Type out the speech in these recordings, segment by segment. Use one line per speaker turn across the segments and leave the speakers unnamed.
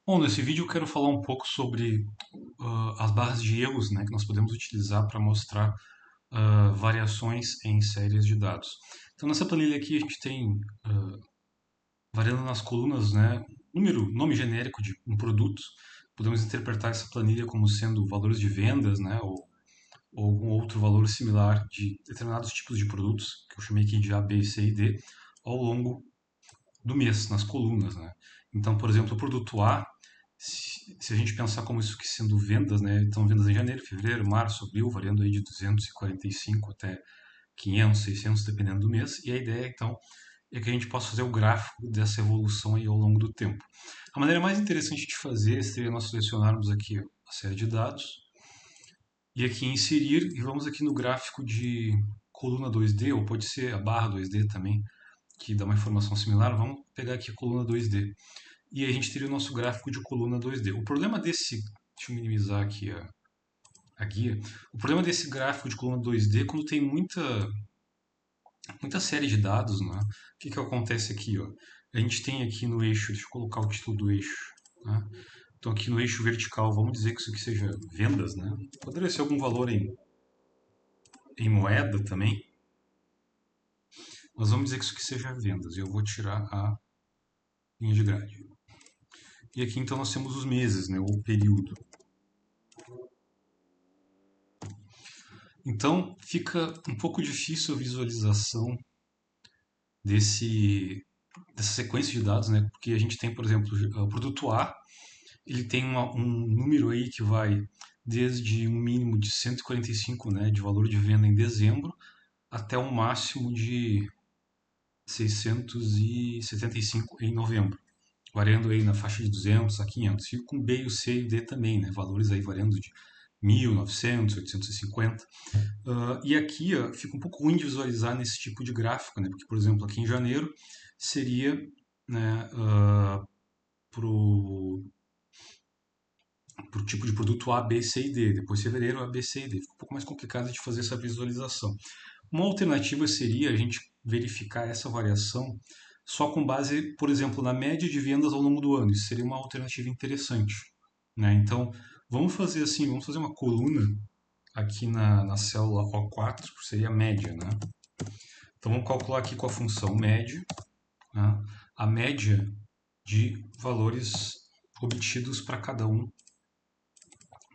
Bom, nesse vídeo eu quero falar um pouco sobre as barras de erros, né, que nós podemos utilizar para mostrar variações em séries de dados. Então, nessa planilha aqui a gente tem, variando nas colunas, né, nome genérico de um produto. Podemos interpretar essa planilha como sendo valores de vendas, né, ou algum outro valor similar de determinados tipos de produtos, que eu chamei aqui de A, B, C e D, ao longo do mês, nas colunas, né. Então, por exemplo, o produto A, se a gente pensar como isso aqui sendo vendas, né? Então, vendas em janeiro, fevereiro, março, abril, variando aí de 245 até 500, 600, dependendo do mês. E a ideia, então, é que a gente possa fazer o gráfico dessa evolução aí ao longo do tempo. A maneira mais interessante de fazer seria nós selecionarmos aqui a série de dados e aqui inserir, e vamos aqui no gráfico de coluna 2D, ou pode ser a barra 2D também, que dá uma informação similar. Vamos pegar aqui a coluna 2D e aí a gente teria o nosso gráfico de coluna 2D. O problema desse, deixa eu minimizar aqui a guia, o problema desse gráfico de coluna 2D é quando tem muita série de dados, né? O que acontece aqui, ó? A gente tem aqui no eixo, deixa eu colocar o título do eixo, né? Então aqui no eixo vertical, vamos dizer que isso aqui seja vendas, né? Poderia ser algum valor em moeda também, mas vamos dizer que isso aqui seja vendas. E eu vou tirar a linha de grade. E aqui então nós temos os meses, né? O período. Então fica um pouco difícil a visualização desse, dessa sequência de dados, né? Porque a gente tem, por exemplo, o produto A, ele tem um número aí que vai desde um mínimo de 145, né, de valor de venda em dezembro, até um máximo de 675 em novembro, variando aí na faixa de 200 a 500. E com B, o C e o D também, né, valores aí variando de 1.900, 850. E aqui fica um pouco ruim de visualizar nesse tipo de gráfico, né? Porque, por exemplo, aqui em janeiro seria, né, para o tipo de produto A, B, C e D. Depois fevereiro, A, B, C e D. Fica um pouco mais complicado de fazer essa visualização. Uma alternativa seria a gente verificar essa variação só com base, por exemplo, na média de vendas ao longo do ano. Isso seria uma alternativa interessante, né? Então, vamos fazer assim, vamos fazer uma coluna aqui na célula O4, que seria a média, né? Então vamos calcular aqui com a função média, né, a média de valores obtidos para cada um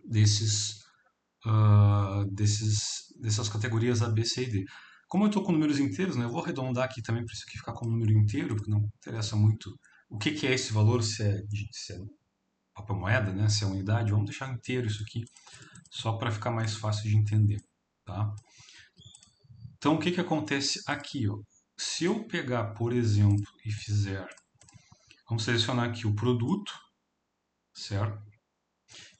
desses, dessas categorias A, B, C e D. Como eu estou com números inteiros, né, eu vou arredondar aqui também para isso aqui ficar com um número inteiro, porque não interessa muito o que é esse valor, se é papel moeda, né, se é unidade. Vamos deixar inteiro isso aqui, só para ficar mais fácil de entender. Tá? Então, o que acontece aqui? Ó? Se eu pegar, por exemplo, e fizer, vamos selecionar aqui o produto, certo?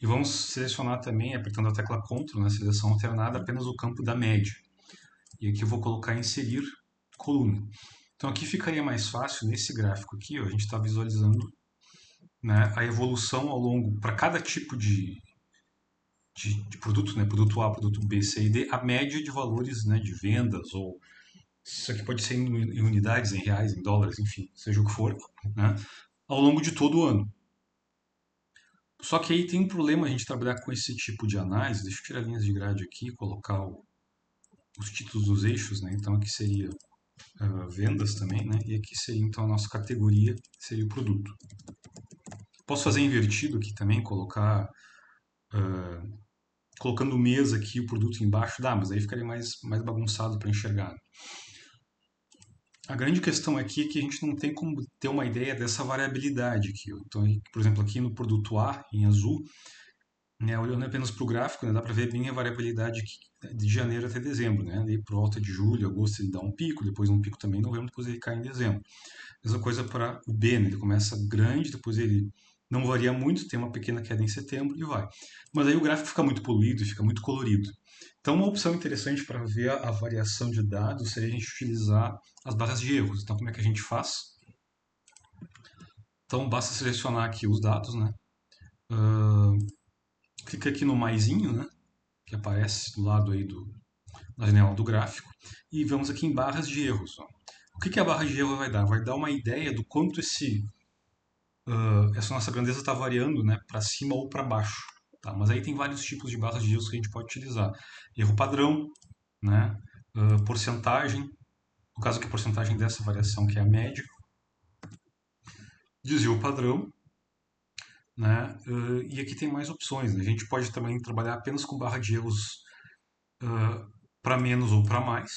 E vamos selecionar também, apertando a tecla Ctrl, na seleção alternada, apenas o campo da média. E aqui eu vou colocar inserir coluna. Então aqui ficaria mais fácil, nesse gráfico aqui, ó, a gente está visualizando, né, a evolução ao longo, para cada tipo de produto, né, produto A, produto B, C e D, a média de valores, né, de vendas, ou isso aqui pode ser em unidades, em reais, em dólares, enfim, seja o que for, né, ao longo de todo o ano. Só que aí tem um problema a gente trabalhar com esse tipo de análise. Deixa eu tirar linhas de grade aqui, colocar os títulos dos eixos, né? Então aqui seria vendas também, né? E aqui seria então a nossa categoria, seria o produto. Posso fazer invertido aqui também, colocando o mês aqui, o produto embaixo, dá, mas aí ficaria mais bagunçado para enxergar. A grande questão aqui é que a gente não tem como ter uma ideia dessa variabilidade aqui. Então, por exemplo, aqui no produto A, em azul, né, olhando apenas para o gráfico, né, dá para ver bem a variabilidade de janeiro até dezembro. Né? E por volta de julho, agosto ele dá um pico, depois um pico também em novembro, depois ele cai em dezembro. Mesma coisa para o B, né? Ele começa grande, depois ele não varia muito, tem uma pequena queda em setembro e vai. Mas aí o gráfico fica muito poluído, fica muito colorido. Então, uma opção interessante para ver a variação de dados seria a gente utilizar as barras de erros. Então, como é que a gente faz? Então, basta selecionar aqui os dados, né? Clica aqui no maisinho, né? Que aparece do lado aí da janela do gráfico. E vamos aqui em barras de erros. Ó. O que a barra de erro vai dar? Vai dar uma ideia do quanto esse essa nossa grandeza está variando, né, para cima ou para baixo. Tá? Mas aí tem vários tipos de barras de erros que a gente pode utilizar. Erro padrão, né, porcentagem, no caso aqui a porcentagem dessa variação que é a média, desvio padrão, né, e aqui tem mais opções. Né? A gente pode também trabalhar apenas com barra de erros para menos ou para mais,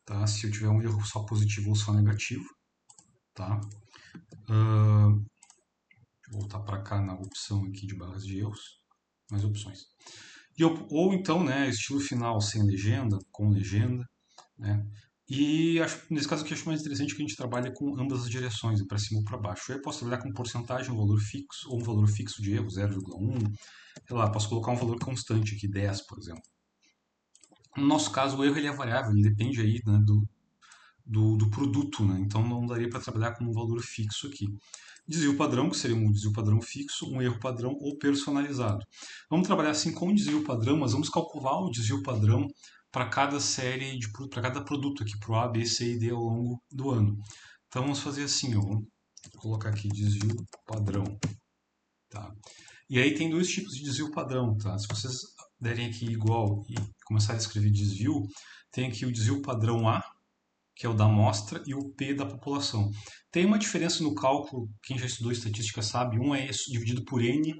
tá? Se eu tiver um erro só positivo ou só negativo, tá? Vou voltar para cá na opção aqui de barras de erros, mais opções. Ou então, né, estilo final sem legenda, com legenda, né? E nesse caso aqui acho mais interessante que a gente trabalha com ambas as direções, para cima ou para baixo. Eu posso trabalhar com porcentagem, um valor fixo, ou um valor fixo de erro, 0,1. Sei lá, posso colocar um valor constante aqui, 10, por exemplo. No nosso caso, o erro ele é variável, ele depende aí, né, do produto, né? Então não daria para trabalhar com um valor fixo aqui. Desvio padrão, que seria um desvio padrão fixo, um erro padrão ou personalizado. Vamos trabalhar assim com o desvio padrão, mas vamos calcular o desvio padrão para cada série, para cada produto aqui, para o A, B, C e D ao longo do ano. Então vamos fazer assim, ó, vamos colocar aqui desvio padrão. Tá? E aí tem dois tipos de desvio padrão. Tá? Se vocês derem aqui igual e começarem a escrever desvio, tem aqui o desvio padrão A, que é o da amostra, e o P da população. Tem uma diferença no cálculo, quem já estudou estatística sabe, um é dividido por N,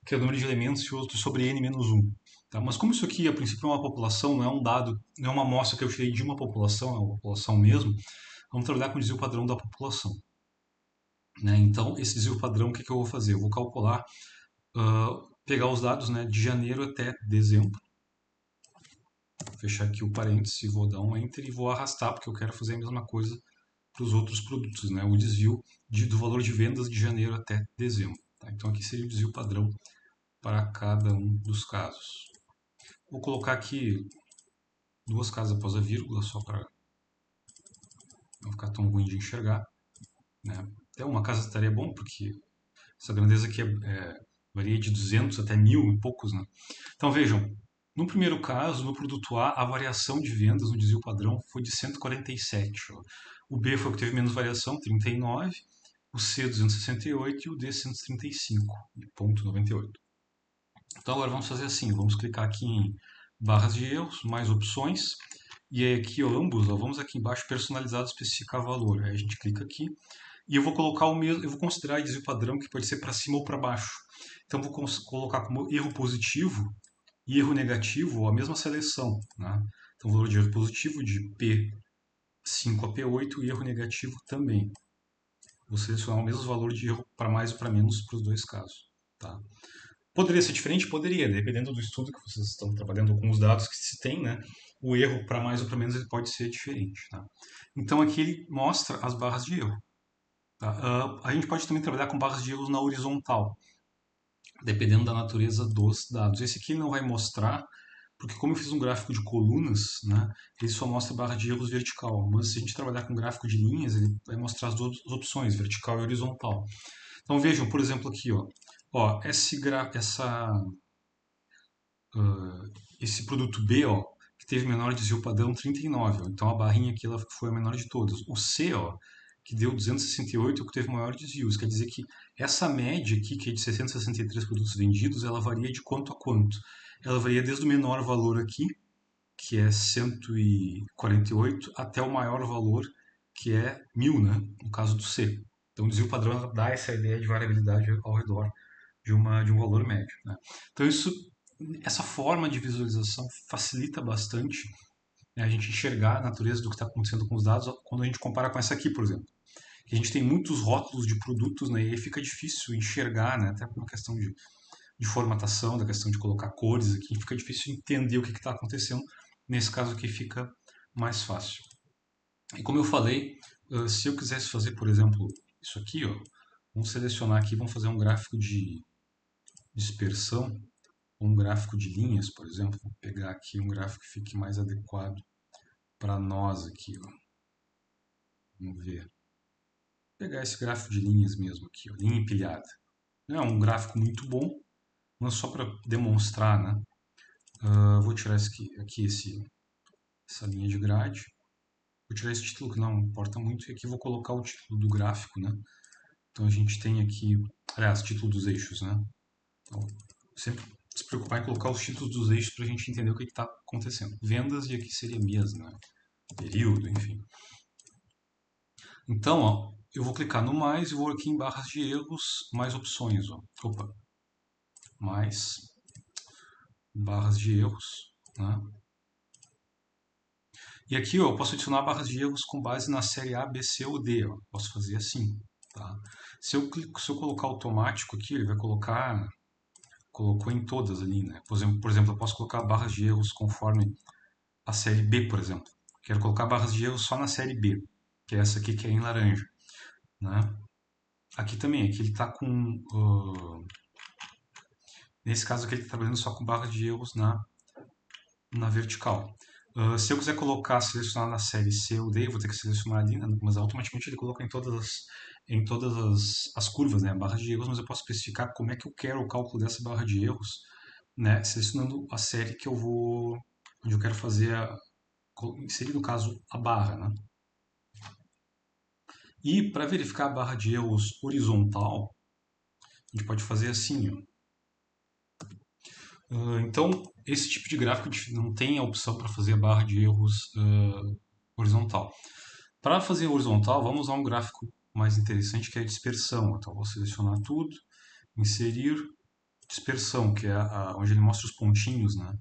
que é o número de elementos, e o outro sobre N menos 1. Tá? Mas como isso aqui, a princípio, é uma população, não é um dado, não é uma amostra que eu tirei de uma população, é uma população mesmo, vamos trabalhar com o desvio padrão da população. Né? Então, esse desvio padrão, o que eu vou fazer? Eu vou calcular, pegar os dados, né, de janeiro até dezembro, vou fechar aqui o parênteses, vou dar um Enter e vou arrastar, porque eu quero fazer a mesma coisa para os outros produtos, né? O desvio do valor de vendas de janeiro até dezembro. Tá? Então aqui seria o desvio padrão para cada um dos casos. Vou colocar aqui duas casas após a vírgula, só para não ficar tão ruim de enxergar. Né? Até uma casa estaria bom, porque essa grandeza aqui varia de 200 até 1.000 e poucos. Né? Então vejam, no primeiro caso, no produto A, a variação de vendas no desvio padrão foi de 147. Ó. O B foi o que teve menos variação, 39. O C 268 e o D 135,98. Então agora vamos fazer assim, vamos clicar aqui em barras de erros, mais opções, e aí aqui ó, ambos, ó, vamos aqui embaixo personalizado, especificar valor. Aí a gente clica aqui e eu vou colocar o mesmo, eu vou considerar desvio padrão que pode ser para cima ou para baixo. Então vou colocar como erro positivo e erro negativo a mesma seleção, né? Então valor de erro positivo de P5 a P8 e erro negativo também. Vou selecionar o mesmo valor de erro para mais ou para menos para os dois casos. Tá? Poderia ser diferente? Poderia, dependendo do estudo que vocês estão trabalhando com os dados que se tem, né? O erro para mais ou para menos ele pode ser diferente. Tá? Então aqui ele mostra as barras de erro. Tá? A gente pode também trabalhar com barras de erros na horizontal, dependendo da natureza dos dados. Esse aqui não vai mostrar, porque como eu fiz um gráfico de colunas, né, ele só mostra a barra de erros vertical. Mas se a gente trabalhar com gráfico de linhas, ele vai mostrar as duas opções, vertical e horizontal. Então vejam, por exemplo, aqui, ó esse produto B, ó, que teve menor desvio padrão 39, ó, então a barrinha aqui ela foi a menor de todas. O C, ó, que deu 268, é o que teve maior desvio. Isso quer dizer que essa média aqui, que é de 663 produtos vendidos, ela varia de quanto a quanto? Ela varia desde o menor valor aqui, que é 148, até o maior valor, que é 1.000, né? No caso do C. Então, o desvio padrão dá essa ideia de variabilidade ao redor de um valor médio. Né? Então, essa forma de visualização facilita bastante, né, a gente enxergar a natureza do que está acontecendo com os dados quando a gente compara com essa aqui, por exemplo. Que a gente tem muitos rótulos de produtos, né, e aí fica difícil enxergar, né, até por uma questão de formatação, da questão de colocar cores aqui, fica difícil entender o que está acontecendo. Nesse caso aqui fica mais fácil. E como eu falei, se eu quisesse fazer, por exemplo, isso aqui, ó, vamos selecionar aqui, vamos fazer um gráfico de dispersão, um gráfico de linhas, por exemplo. Vou pegar aqui um gráfico que fique mais adequado para nós aqui. Ó. Vamos ver. Vou pegar esse gráfico de linhas mesmo aqui, ó, linha empilhada. Não é um gráfico muito bom, mas só para demonstrar, né? Vou tirar aqui essa linha de grade. Vou tirar esse título que não importa muito. E aqui vou colocar o título do gráfico, né? Então a gente tem aqui, aliás, título dos eixos, né? Então, sempre se preocupar em colocar os títulos dos eixos para a gente entender o que está acontecendo. Vendas, e aqui seria mês, né? Período, enfim. Então, ó, eu vou clicar no mais e vou aqui em barras de erros, mais opções. Ó. Opa, mais barras de erros. Né? E aqui ó, eu posso adicionar barras de erros com base na série A, B, C ou D. Ó. Posso fazer assim. Tá? Se eu colocar automático aqui, ele vai colocou em todas ali. Né? Por exemplo, eu posso colocar barras de erros conforme a série B, por exemplo. Quero colocar barras de erros só na série B, que é essa aqui que é em laranja. Né? Aqui também, aqui ele está com... nesse caso aqui ele está trabalhando só com barras de erros na vertical. Se eu quiser selecionar na série C ou D, eu vou ter que selecionar ali, né? Mas automaticamente ele coloca em todas as curvas, né? Barras de erros, mas eu posso especificar como é que eu quero o cálculo dessa barra de erros, né? Selecionando a série que onde eu quero inserir no caso a barra, né? E para verificar a barra de erros horizontal, a gente pode fazer assim, ó. Então, esse tipo de gráfico não tem a opção para fazer a barra de erros horizontal. Para fazer horizontal, vamos usar um gráfico mais interessante que é a dispersão. Então, vou selecionar tudo, inserir dispersão, que é onde ele mostra os pontinhos, né?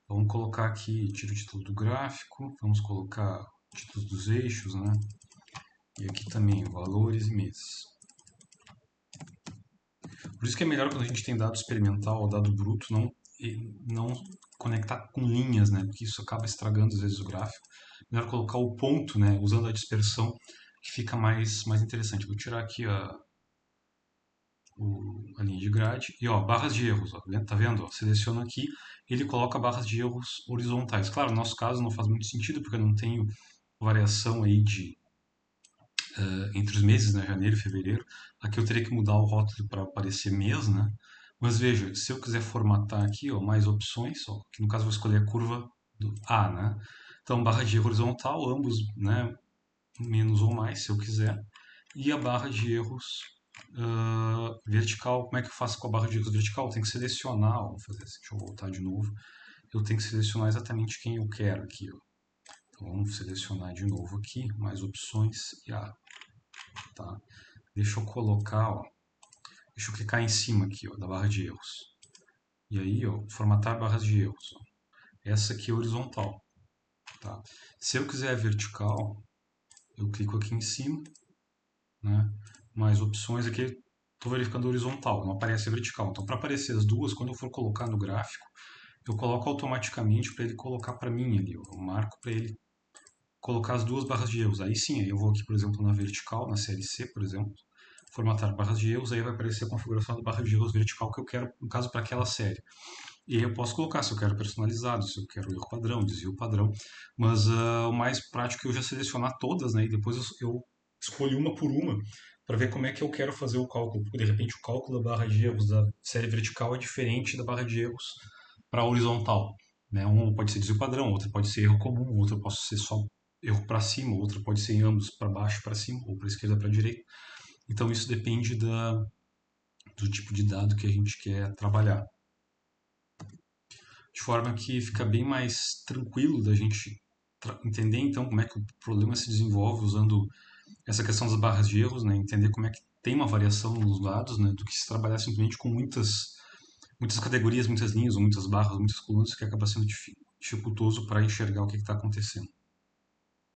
Vamos colocar aqui, tira o título do gráfico, vamos colocar títulos dos eixos, né? E aqui também, valores e meses. Por isso que é melhor quando a gente tem dado experimental ou dado bruto, não conectar com linhas, né? Porque isso acaba estragando às vezes o gráfico. Melhor colocar o ponto, né? Usando a dispersão, que fica mais interessante. Vou tirar aqui a linha de grade. E ó, barras de erros, ó, tá vendo? Ó, seleciono aqui, ele coloca barras de erros horizontais. Claro, no nosso caso não faz muito sentido, porque eu não tenho variação aí entre os meses, né, janeiro e fevereiro. Aqui eu teria que mudar o rótulo para aparecer mês, né? Mas veja, se eu quiser formatar aqui, ó, mais opções, ó, que no caso eu vou escolher a curva do A, né? Então, barra de erro horizontal, ambos, né, menos ou mais, se eu quiser. E a barra de erros vertical, como é que eu faço com a barra de erros vertical? Eu tenho que selecionar, ó, vamos fazer assim, deixa eu voltar de novo. Eu tenho que selecionar exatamente quem eu quero aqui, ó. Então, vamos selecionar de novo aqui, mais opções e A. Tá? Deixa eu colocar, ó, deixa eu clicar em cima aqui, ó, da barra de erros. E aí, ó, formatar barras de erros. Ó. Essa aqui é horizontal. Tá? Se eu quiser vertical, eu clico aqui em cima, né? Mais opções aqui, estou verificando horizontal, não aparece a vertical. Então, para aparecer as duas, quando eu for colocar no gráfico, eu coloco automaticamente para ele colocar para mim ali. Ó, eu marco para ele colocar as duas barras de erros. Aí sim, aí eu vou aqui, por exemplo, na vertical, na série C, por exemplo, formatar barras de erros, aí vai aparecer a configuração da barra de erros vertical que eu quero, no caso, para aquela série. E aí eu posso colocar se eu quero personalizado, se eu quero erro padrão, desvio padrão, mas o mais prático é eu já selecionar todas, né, e depois eu escolho uma por uma para ver como é que eu quero fazer o cálculo, porque de repente o cálculo da barra de erros da série vertical é diferente da barra de erros para horizontal. Né? Um pode ser desvio padrão, outro pode ser erro comum, outro pode ser só erro para cima, outro pode ser em ambos para baixo para cima, ou para esquerda para direita. Então isso depende do tipo de dado que a gente quer trabalhar. De forma que fica bem mais tranquilo da gente entender então como é que o problema se desenvolve usando essa questão das barras de erros, né? Entender como é que tem uma variação nos dados, né? Do que se trabalhar simplesmente com muitas categorias, muitas linhas, ou muitas barras, muitas colunas, que acaba sendo dificultoso para enxergar o que está acontecendo.